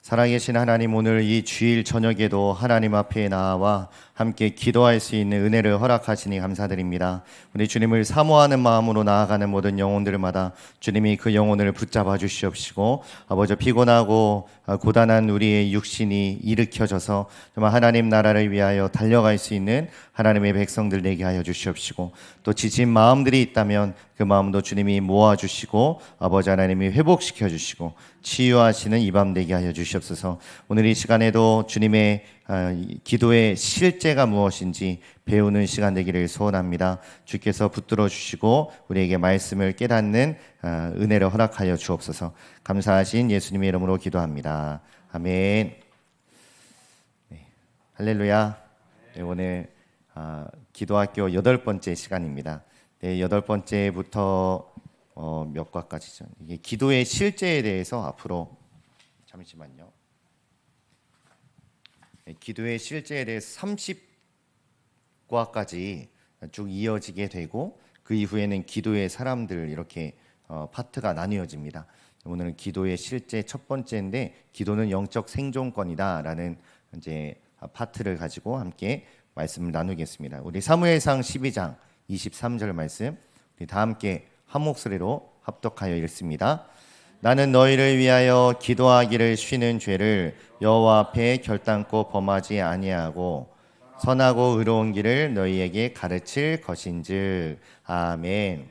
살아계신 하나님, 오늘 이 주일 저녁에도 하나님 앞에 나와 함께 기도할 수 있는 은혜를 허락하시니 감사드립니다. 우리 주님을 사모하는 마음으로 나아가는 모든 영혼들마다 주님이 그 영혼을 붙잡아 주시옵시고, 아버지, 피곤하고 고단한 우리의 육신이 일으켜져서 정말 하나님 나라를 위하여 달려갈 수 있는 하나님의 백성들 되게 하여 주시옵시고, 또 지친 마음들이 있다면 그 마음도 주님이 모아주시고 아버지 하나님이 회복시켜 주시고 치유하시는 이 밤 되게 하여 주시옵소서. 오늘 이 시간에도 주님의 기도의 실제가 무엇인지 배우는 시간 되기를 소원합니다. 주께서 붙들어 주시고 우리에게 말씀을 깨닫는 은혜를 허락하여 주옵소서. 감사하신 예수님의 이름으로 기도합니다. 아멘. 네, 할렐루야. 네, 오늘 기도학교 8번째 시간입니다. 네, 8번째부터 몇 과까지죠? 이게 기도의 실제에 대해서 앞으로 잠시만요. 네, 기도의 실제에 대해서 30과까지 쭉 이어지게 되고 그 이후에는 기도의 사람들 이렇게 파트가 나뉘어집니다. 오늘은 기도의 실제 첫 번째인데 기도는 영적 생존권이다라는 이제 파트를 가지고 함께 말씀을 나누겠습니다. 우리 사무엘상 12장 23절 말씀 우리 다 함께 한 목소리로 합독하여 읽습니다. 나는 너희를 위하여 기도하기를 쉬는 죄를 여호와 앞에 결단코 범하지 아니하고 선하고 의로운 길을 너희에게 가르칠 것인즉. 아멘.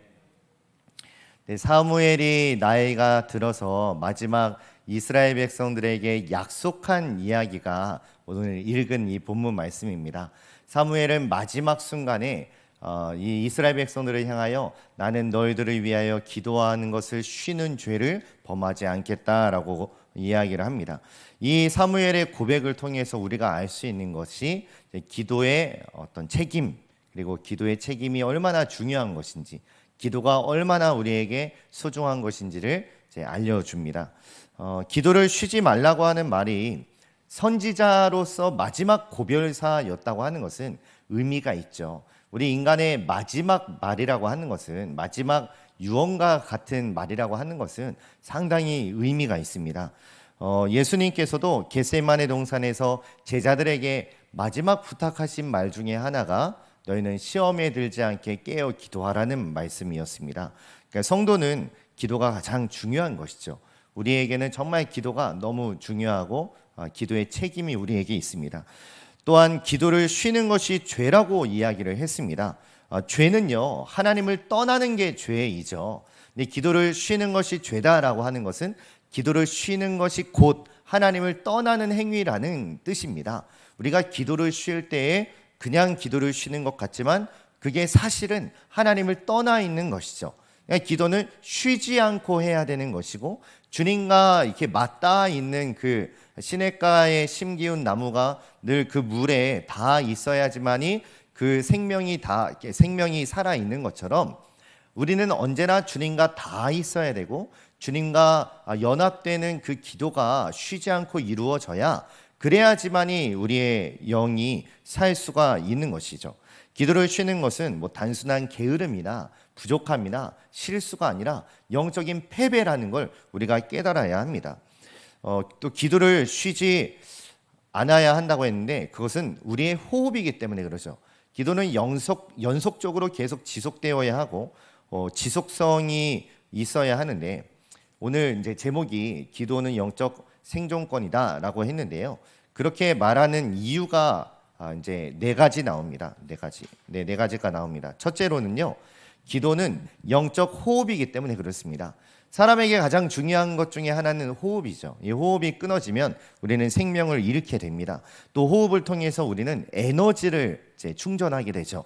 네, 사무엘이 나이가 들어서 마지막 이스라엘 백성들에게 약속한 이야기가 오늘 읽은 이 본문 말씀입니다. 사무엘은 마지막 순간에 이 이스라엘 백성들을 향하여 나는 너희들을 위하여 기도하는 것을 쉬는 죄를 범하지 않겠다라고 이야기를 합니다. 이 사무엘의 고백을 통해서 우리가 알 수 있는 것이 기도의 어떤 책임, 그리고 기도의 책임이 얼마나 중요한 것인지, 기도가 얼마나 우리에게 소중한 것인지를 알려줍니다. 기도를 쉬지 말라고 하는 말이 선지자로서 마지막 고별사였다고 하는 것은 의미가 있죠. 우리 인간의 마지막 말이라고 하는 것은, 마지막 유언과 같은 말이라고 하는 것은 상당히 의미가 있습니다. 예수님께서도 겟세마네 동산에서 제자들에게 마지막 부탁하신 말 중에 하나가 너희는 시험에 들지 않게 깨어 기도하라는 말씀이었습니다. 그러니까 성도는 기도가 가장 중요한 것이죠. 우리에게는 정말 기도가 너무 중요하고 기도의 책임이 우리에게 있습니다. 또한 기도를 쉬는 것이 죄라고 이야기를 했습니다. 죄는요, 하나님을 떠나는 게 죄이죠. 근데 기도를 쉬는 것이 죄다라고 하는 것은 기도를 쉬는 것이 곧 하나님을 떠나는 행위라는 뜻입니다. 우리가 기도를 쉴 때에 그냥 기도를 쉬는 것 같지만 그게 사실은 하나님을 떠나 있는 것이죠. 기도는 쉬지 않고 해야 되는 것이고, 주님과 이렇게 맞닿아 있는 그 시냇가에 심기운 나무가 늘 그 물에 다 있어야지만이 그 생명이 살아 있는 것처럼 우리는 언제나 주님과 다 있어야 되고, 주님과 연합되는 그 기도가 쉬지 않고 이루어져야, 그래야지만이 우리의 영이 살 수가 있는 것이죠. 기도를 쉬는 것은 단순한 게으름이나 부족함이나 실수가 아니라 영적인 패배라는 걸 우리가 깨달아야 합니다. 또 기도를 쉬지 않아야 한다고 했는데 그것은 우리의 호흡이기 때문에 그러죠. 기도는 연속적으로 계속 지속되어야 하고 지속성이 있어야 하는데, 오늘 이제 제목이 기도는 영적 생존권이다라고 했는데요. 그렇게 말하는 이유가 이제 4가지 나옵니다. 4가지. 네, 4가지가 나옵니다. 첫째로는요, 기도는 영적 호흡이기 때문에 그렇습니다. 사람에게 가장 중요한 것 중에 하나는 호흡이죠. 이 호흡이 끊어지면 우리는 생명을 잃게 됩니다. 또 호흡을 통해서 우리는 에너지를 충전하게 되죠.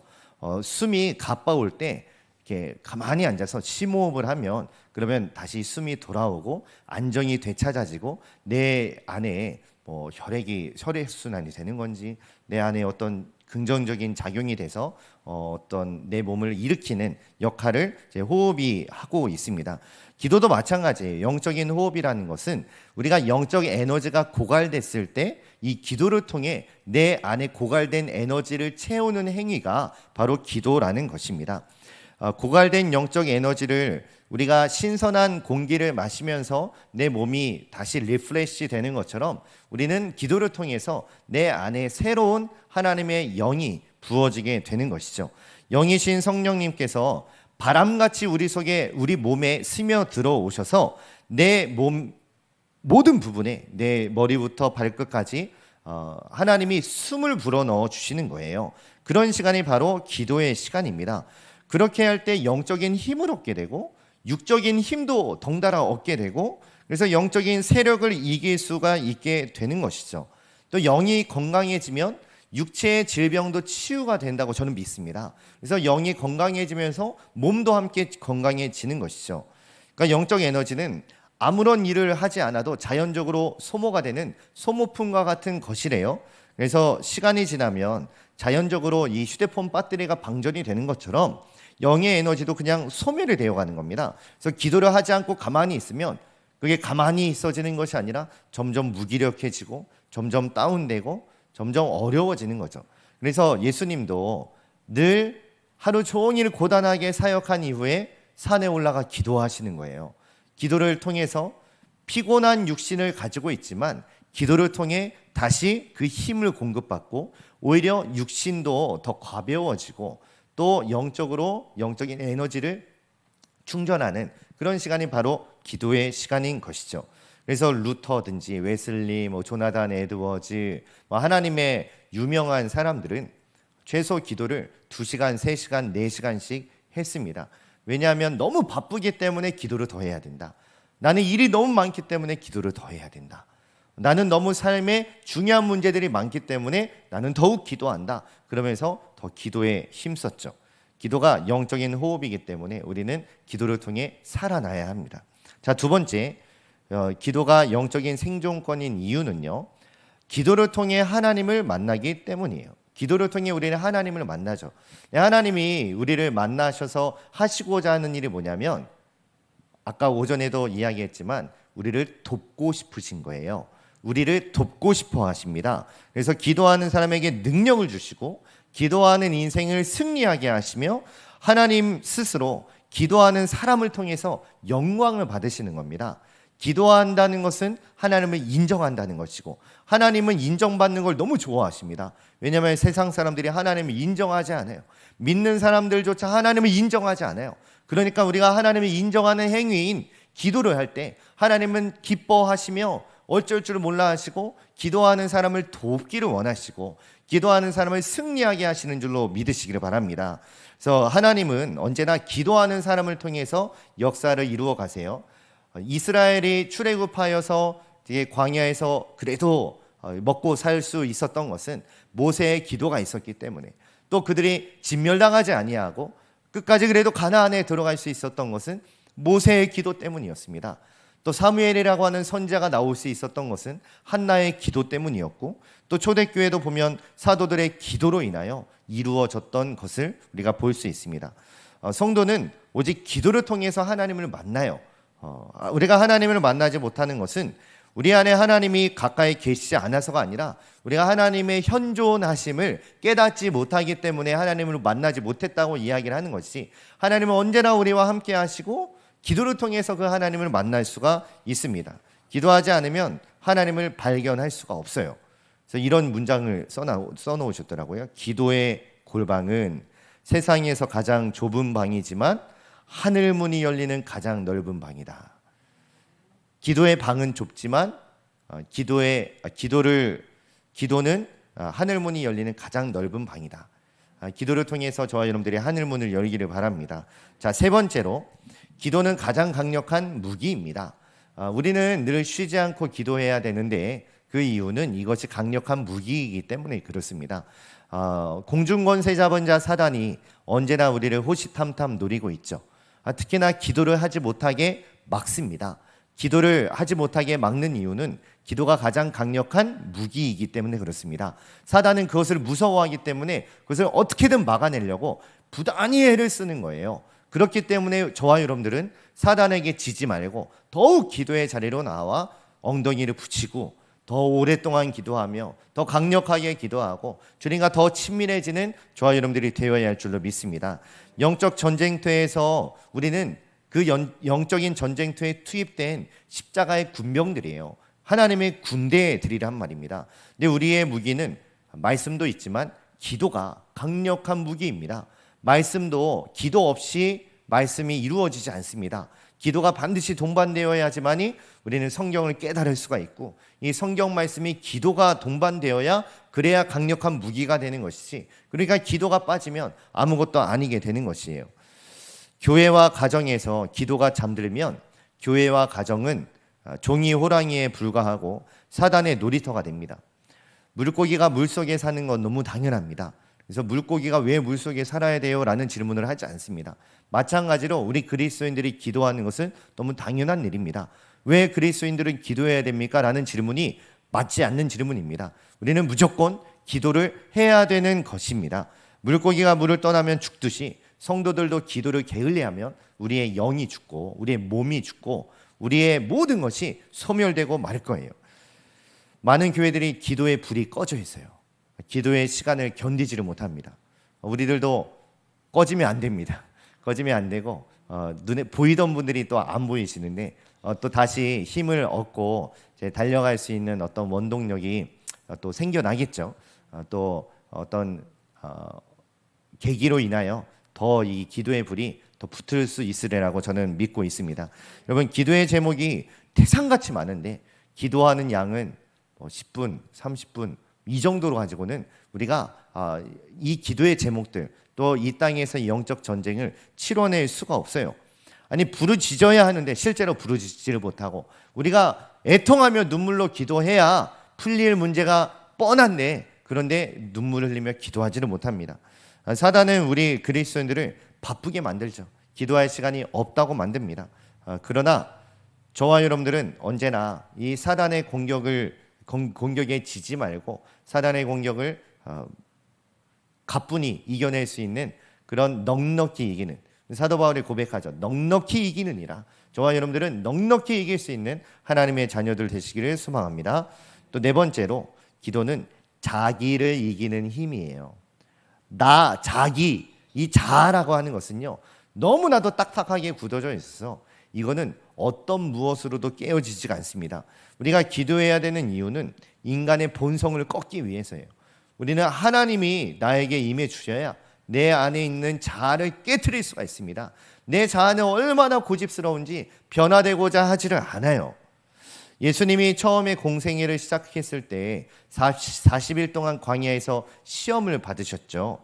숨이 가빠올 때 이렇게 가만히 앉아서 심호흡을 하면, 그러면 다시 숨이 돌아오고 안정이 되찾아지고 내 안에 혈액순환이 되는 건지, 내 안에 어떤 긍정적인 작용이 돼서 어떤 내 몸을 일으키는 역할을 호흡이 하고 있습니다. 기도도 마찬가지예요. 영적인 호흡이라는 것은 우리가 영적 에너지가 고갈됐을 때 이 기도를 통해 내 안에 고갈된 에너지를 채우는 행위가 바로 기도라는 것입니다. 고갈된 영적 에너지를 우리가 신선한 공기를 마시면서 내 몸이 다시 리프레시 되는 것처럼 우리는 기도를 통해서 내 안에 새로운 하나님의 영이 부어지게 되는 것이죠. 영이신 성령님께서 바람같이 우리 몸에 스며들어 오셔서 내 몸 모든 부분에, 내 머리부터 발끝까지 하나님이 숨을 불어넣어 주시는 거예요. 그런 시간이 바로 기도의 시간입니다. 그렇게 할 때 영적인 힘을 얻게 되고 육적인 힘도 덩달아 얻게 되고, 그래서 영적인 세력을 이길 수가 있게 되는 것이죠. 또 영이 건강해지면 육체의 질병도 치유가 된다고 저는 믿습니다. 그래서 영이 건강해지면서 몸도 함께 건강해지는 것이죠. 그러니까 영적 에너지는 아무런 일을 하지 않아도 자연적으로 소모가 되는 소모품과 같은 것이래요. 그래서 시간이 지나면 자연적으로 이 휴대폰 배터리가 방전이 되는 것처럼 영의 에너지도 그냥 소멸이 되어가는 겁니다. 그래서 기도를 하지 않고 가만히 있으면 그게 가만히 있어지는 것이 아니라 점점 무기력해지고 점점 다운되고 점점 어려워지는 거죠. 그래서 예수님도 늘 하루 종일 고단하게 사역한 이후에 산에 올라가 기도하시는 거예요. 기도를 통해서 피곤한 육신을 가지고 있지만 기도를 통해 다시 그 힘을 공급받고 오히려 육신도 더 가벼워지고 또 영적인 에너지를 충전하는 그런 시간이 바로 기도의 시간인 것이죠. 그래서 루터든지 웨슬리, 조나단 에드워즈, 하나님의 유명한 사람들은 최소 기도를 2시간, 3시간, 4시간씩 했습니다. 왜냐하면 너무 바쁘기 때문에 기도를 더 해야 된다. 나는 일이 너무 많기 때문에 기도를 더 해야 된다. 나는 너무 삶에 중요한 문제들이 많기 때문에 나는 더욱 기도한다. 그러면서 더 기도에 힘썼죠. 기도가 영적인 호흡이기 때문에 우리는 기도를 통해 살아나야 합니다. 자, 두 번째, 기도가 영적인 생존권인 이유는요, 기도를 통해 하나님을 만나기 때문이에요. 기도를 통해 우리는 하나님을 만나죠. 하나님이 우리를 만나셔서 하시고자 하는 일이 뭐냐면, 아까 오전에도 이야기했지만 우리를 돕고 싶으신 거예요. 우리를 돕고 싶어 하십니다. 그래서 기도하는 사람에게 능력을 주시고 기도하는 인생을 승리하게 하시며 하나님 스스로 기도하는 사람을 통해서 영광을 받으시는 겁니다. 기도한다는 것은 하나님을 인정한다는 것이고 하나님은 인정받는 걸 너무 좋아하십니다. 왜냐하면 세상 사람들이 하나님을 인정하지 않아요. 믿는 사람들조차 하나님을 인정하지 않아요. 그러니까 우리가 하나님을 인정하는 행위인 기도를 할 때 하나님은 기뻐하시며 어쩔 줄 몰라 하시고 기도하는 사람을 돕기를 원하시고 기도하는 사람을 승리하게 하시는 줄로 믿으시기를 바랍니다. 그래서 하나님은 언제나 기도하는 사람을 통해서 역사를 이루어 가세요. 이스라엘이 출애굽하여서 광야에서 그래도 먹고 살 수 있었던 것은 모세의 기도가 있었기 때문에, 또 그들이 진멸당하지 아니하고 끝까지 그래도 가나안에 들어갈 수 있었던 것은 모세의 기도 때문이었습니다. 또 사무엘이라고 하는 선지자가 나올 수 있었던 것은 한나의 기도 때문이었고, 또 초대교회도 보면 사도들의 기도로 인하여 이루어졌던 것을 우리가 볼 수 있습니다. 성도는 오직 기도를 통해서 하나님을 만나요. 우리가 하나님을 만나지 못하는 것은 우리 안에 하나님이 가까이 계시지 않아서가 아니라 우리가 하나님의 현존하심을 깨닫지 못하기 때문에 하나님을 만나지 못했다고 이야기를 하는 것이, 하나님은 언제나 우리와 함께 하시고 기도를 통해서 그 하나님을 만날 수가 있습니다. 기도하지 않으면 하나님을 발견할 수가 없어요. 그래서 이런 문장을 써놓으셨더라고요. 기도의 골방은 세상에서 가장 좁은 방이지만 하늘 문이 열리는 가장 넓은 방이다. 기도의 방은 좁지만 기도는 하늘 문이 열리는 가장 넓은 방이다. 기도를 통해서 저와 여러분들이 하늘 문을 열기를 바랍니다. 자, 세 번째로, 기도는 가장 강력한 무기입니다. 우리는 늘 쉬지 않고 기도해야 되는데 그 이유는 이것이 강력한 무기이기 때문에 그렇습니다. 공중권세 잡은 자 사단이 언제나 우리를 호시탐탐 노리고 있죠. 특히나 기도를 하지 못하게 막습니다. 기도를 하지 못하게 막는 이유는 기도가 가장 강력한 무기이기 때문에 그렇습니다. 사단은 그것을 무서워하기 때문에 그것을 어떻게든 막아내려고 부단히 애를 쓰는 거예요. 그렇기 때문에 저와 여러분들은 사단에게 지지 말고 더욱 기도의 자리로 나와 엉덩이를 붙이고 더 오랫동안 기도하며 더 강력하게 기도하고 주님과 더 친밀해지는 저와 여러분들이 되어야 할 줄로 믿습니다. 영적 전쟁터에서 우리는 그 영적인 전쟁터에 투입된 십자가의 군병들이에요. 하나님의 군대들이란 말입니다. 근데 우리의 무기는 말씀도 있지만 기도가 강력한 무기입니다. 말씀도 기도 없이 말씀이 이루어지지 않습니다. 기도가 반드시 동반되어야 하지만이 우리는 성경을 깨달을 수가 있고, 이 성경 말씀이 기도가 동반되어야 그래야 강력한 무기가 되는 것이지, 그러니까 기도가 빠지면 아무것도 아니게 되는 것이에요. 교회와 가정에서 기도가 잠들면 교회와 가정은 종이 호랑이에 불과하고 사단의 놀이터가 됩니다. 물고기가 물속에 사는 건 너무 당연합니다. 그래서 물고기가 왜 물속에 살아야 돼요? 라는 질문을 하지 않습니다. 마찬가지로 우리 그리스도인들이 기도하는 것은 너무 당연한 일입니다. 왜 그리스도인들은 기도해야 됩니까? 라는 질문이 맞지 않는 질문입니다. 우리는 무조건 기도를 해야 되는 것입니다. 물고기가 물을 떠나면 죽듯이 성도들도 기도를 게을리하면 우리의 영이 죽고 우리의 몸이 죽고 우리의 모든 것이 소멸되고 말 거예요. 많은 교회들이 기도의 불이 꺼져 있어요. 기도의 시간을 견디지를 못합니다. 우리들도 꺼지면 안 됩니다. 꺼지면 안 되고 눈에 보이던 분들이 또 안 보이시는데 또 다시 힘을 얻고 이제 달려갈 수 있는 어떤 원동력이 또 생겨나겠죠. 또 어떤 계기로 인하여 더 이 기도의 불이 더 붙을 수 있으리라고 저는 믿고 있습니다. 여러분, 기도의 제목이 태산같이 많은데 기도하는 양은 10분, 30분 이 정도로 가지고는 우리가 이 기도의 제목들, 또 이 땅에서 영적 전쟁을 치러낼 수가 없어요. 아니, 부르짖어야 하는데 실제로 부르짖지를 못하고, 우리가 애통하며 눈물로 기도해야 풀릴 문제가 뻔한데, 그런데 눈물을 흘리며 기도하지를 못합니다. 사단은 우리 그리스도인들을 바쁘게 만들죠. 기도할 시간이 없다고 만듭니다. 그러나 저와 여러분들은 언제나 이 사단의 공격에 지지 말고 사단의 공격을 가뿐히 이겨낼 수 있는 그런 넉넉히 이기는, 사도 바울이 고백하죠. 넉넉히 이기느니라. 저와 여러분들은 넉넉히 이길 수 있는 하나님의 자녀들 되시기를 소망합니다. 또 네 번째로, 기도는 자기를 이기는 힘이에요. 나, 자기, 이 자라고 하는 것은요, 너무나도 딱딱하게 굳어져 있어서 이거는 어떤 무엇으로도 깨어지지가 않습니다. 우리가 기도해야 되는 이유는 인간의 본성을 꺾기 위해서예요. 우리는 하나님이 나에게 임해 주셔야 내 안에 있는 자아를 깨트릴 수가 있습니다. 내 자아는 얼마나 고집스러운지 변화되고자 하지를 않아요. 예수님이 처음에 공생애를 시작했을 때 40일 동안 광야에서 시험을 받으셨죠.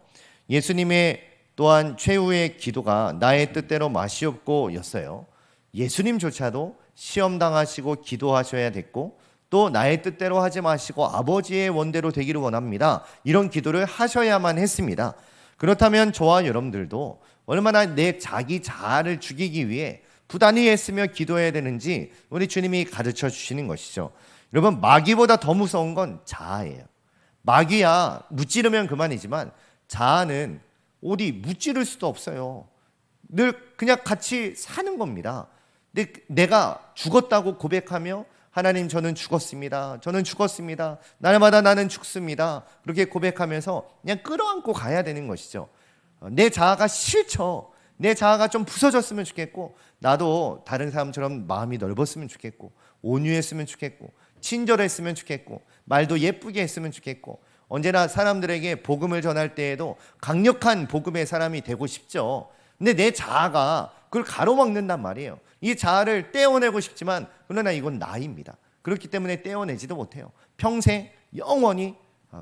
예수님의 또한 최후의 기도가 나의 뜻대로 마시옵고 였어요. 예수님조차도 시험당하시고 기도하셔야 됐고, 또 나의 뜻대로 하지 마시고 아버지의 원대로 되기를 원합니다, 이런 기도를 하셔야만 했습니다. 그렇다면 저와 여러분들도 얼마나 내 자기 자아를 죽이기 위해 부단히 애쓰며 기도해야 되는지 우리 주님이 가르쳐 주시는 것이죠. 여러분, 마귀보다 더 무서운 건 자아예요. 마귀야 무찌르면 그만이지만 자아는 어디 무찌를 수도 없어요. 늘 그냥 같이 사는 겁니다. 근데 내가 죽었다고 고백하며 하나님, 저는 죽었습니다. 저는 죽었습니다. 날마다 나는 죽습니다. 그렇게 고백하면서 그냥 끌어안고 가야 되는 것이죠. 내 자아가 싫죠. 내 자아가 좀 부서졌으면 좋겠고, 나도 다른 사람처럼 마음이 넓었으면 좋겠고, 온유했으면 좋겠고, 친절했으면 좋겠고, 말도 예쁘게 했으면 좋겠고, 언제나 사람들에게 복음을 전할 때에도 강력한 복음의 사람이 되고 싶죠. 근데 내 자아가 그걸 가로막는단 말이에요. 이 자아를 떼어내고 싶지만 그러나 이건 나입니다. 그렇기 때문에 떼어내지도 못해요. 평생 영원히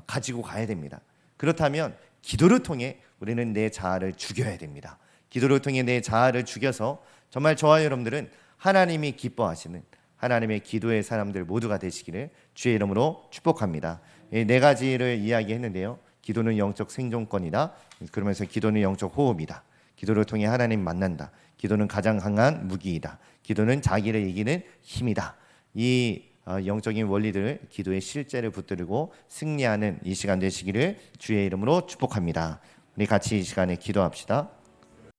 가지고 가야 됩니다. 그렇다면 기도를 통해 우리는 내 자아를 죽여야 됩니다. 기도를 통해 내 자아를 죽여서 정말 저와 여러분들은 하나님이 기뻐하시는 하나님의 기도의 사람들 모두가 되시기를 주의 이름으로 축복합니다. 네 가지를 이야기했는데요. 기도는 영적 생존권이다. 그러면서 기도는 영적 호흡이다. 기도를 통해 하나님 만난다. 기도는 가장 강한 무기이다. 기도는 자기를 이기는 힘이다. 이 영적인 원리들을 기도의 실제를 붙들고 승리하는 이 시간 되시기를 주의 이름으로 축복합니다. 우리 같이 이 시간에 기도합시다.